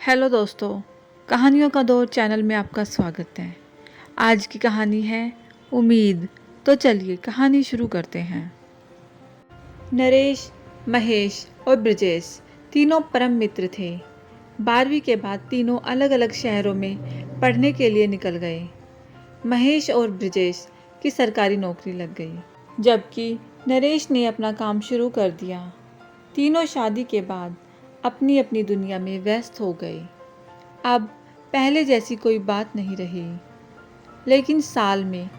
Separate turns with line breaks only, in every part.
Hello दोस्तों, कहानियों का दौर चैनल में आपका स्वागत है। आज की कहानी है उम्मीद। तो चलिए कहानी शुरू करते हैं। नरेश, महेश और ब्रजेश तीनों परम मित्र थे। 12वीं के बाद तीनों अलग अलग शहरों में पढ़ने के लिए निकल गए। महेश और ब्रजेश की सरकारी नौकरी लग गई, जबकि नरेश ने अपना काम शुरू कर दिया। तीनों शादी के बाद अपनी अपनी दुनिया में व्यस्त हो गए। अब पहले जैसी कोई बात नहीं रही, लेकिन साल में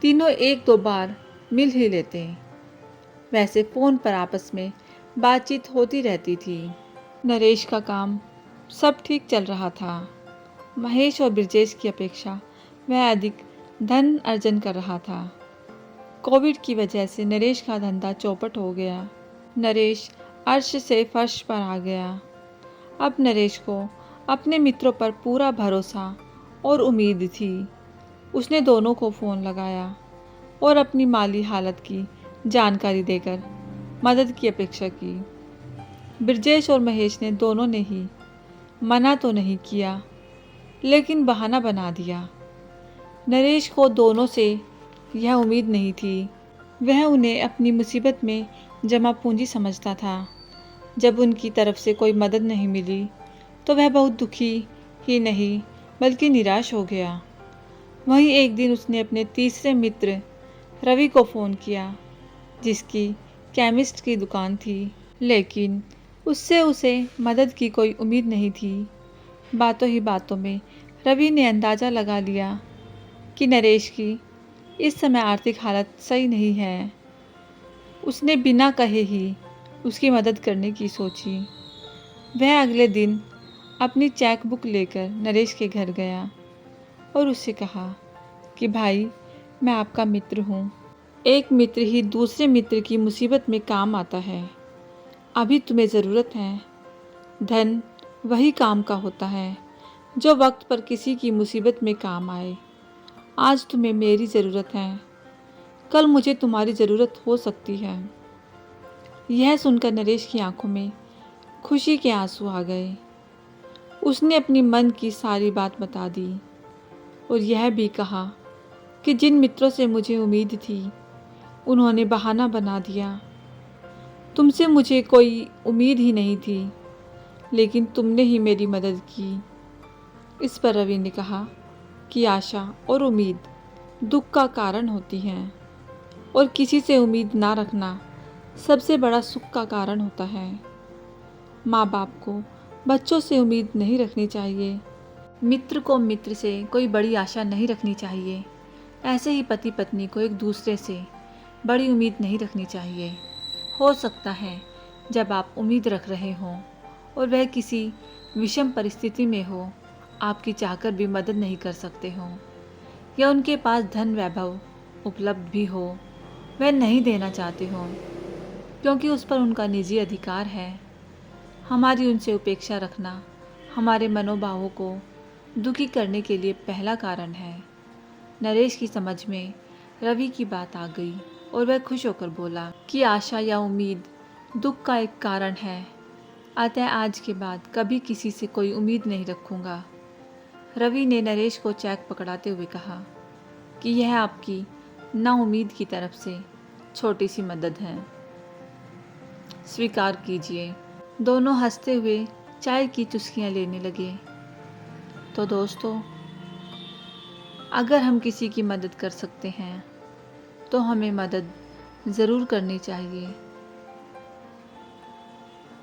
तीनों एक दो बार मिल ही लेते। वैसे फ़ोन पर आपस में बातचीत होती रहती थी। नरेश का काम सब ठीक चल रहा था। महेश और ब्रजेश की अपेक्षा वह अधिक धन अर्जन कर रहा था। कोविड की वजह से नरेश का धंधा चौपट हो गया। नरेश अर्श से फर्श पर आ गया। अब नरेश को अपने मित्रों पर पूरा भरोसा और उम्मीद थी। उसने दोनों को फ़ोन लगाया और अपनी माली हालत की जानकारी देकर मदद की अपेक्षा की। ब्रजेश और महेश ने दोनों ने ही मना तो नहीं किया, लेकिन बहाना बना दिया। नरेश को दोनों से यह उम्मीद नहीं थी। वह उन्हें अपनी मुसीबत में जमा पूंजी समझता था। जब उनकी तरफ से कोई मदद नहीं मिली तो वह बहुत दुखी ही नहीं बल्कि निराश हो गया। वहीं एक दिन उसने अपने तीसरे मित्र रवि को फ़ोन किया, जिसकी केमिस्ट की दुकान थी, लेकिन उससे उसे मदद की कोई उम्मीद नहीं थी। बातों ही बातों में रवि ने अंदाज़ा लगा लिया कि नरेश की इस समय आर्थिक हालत सही नहीं है। उसने बिना कहे ही उसकी मदद करने की सोची। वह अगले दिन अपनी चेक बुक लेकर नरेश के घर गया और उससे कहा कि भाई, मैं आपका मित्र हूँ। एक मित्र ही दूसरे मित्र की मुसीबत में काम आता है। अभी तुम्हें ज़रूरत है। धन वही काम का होता है जो वक्त पर किसी की मुसीबत में काम आए। आज तुम्हें मेरी ज़रूरत है, कल मुझे तुम्हारी ज़रूरत हो सकती है। यह सुनकर नरेश की आंखों में खुशी के आंसू आ गए। उसने अपनी मन की सारी बात बता दी और यह भी कहा कि जिन मित्रों से मुझे उम्मीद थी, उन्होंने बहाना बना दिया। तुमसे मुझे कोई उम्मीद ही नहीं थी, लेकिन तुमने ही मेरी मदद की। इस पर रवि ने कहा कि आशा और उम्मीद दुख का कारण होती हैं और किसी से उम्मीद ना रखना सबसे बड़ा सुख का कारण होता है। माँ बाप को बच्चों से उम्मीद नहीं रखनी चाहिए। मित्र को मित्र से कोई बड़ी आशा नहीं रखनी चाहिए। ऐसे ही पति पत्नी को एक दूसरे से बड़ी उम्मीद नहीं रखनी चाहिए। हो सकता है जब आप उम्मीद रख रहे हों और वह किसी विषम परिस्थिति में हो, आपकी चाहकर भी मदद नहीं कर सकते हों, या उनके पास धन वैभव उपलब्ध भी हो, वह नहीं देना चाहते हों क्योंकि उस पर उनका निजी अधिकार है। हमारी उनसे उपेक्षा रखना हमारे मनोभावों को दुखी करने के लिए पहला कारण है। नरेश की समझ में रवि की बात आ गई और वह खुश होकर बोला कि आशा या उम्मीद दुख का एक कारण है, अतः आज के बाद कभी किसी से कोई उम्मीद नहीं रखूँगा। रवि ने नरेश को चेक पकड़ाते हुए कहा कि यह आपकी नाउम्मीद की तरफ से छोटी सी मदद है, स्वीकार कीजिए। दोनों हंसते हुए चाय की चुस्कियाँ लेने लगे। तो दोस्तों, अगर हम किसी की मदद कर सकते हैं तो हमें मदद ज़रूर करनी चाहिए।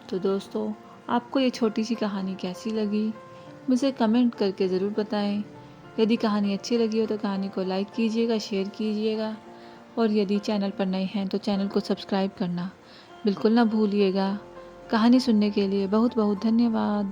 तो दोस्तों, आपको ये छोटी सी कहानी कैसी लगी, मुझे कमेंट करके ज़रूर बताएं। यदि कहानी अच्छी लगी हो तो कहानी को लाइक कीजिएगा, शेयर कीजिएगा, और यदि चैनल पर नए हैं तो चैनल को सब्सक्राइब करना बिल्कुल ना भूलिएगा। कहानी सुनने के लिए बहुत बहुत धन्यवाद।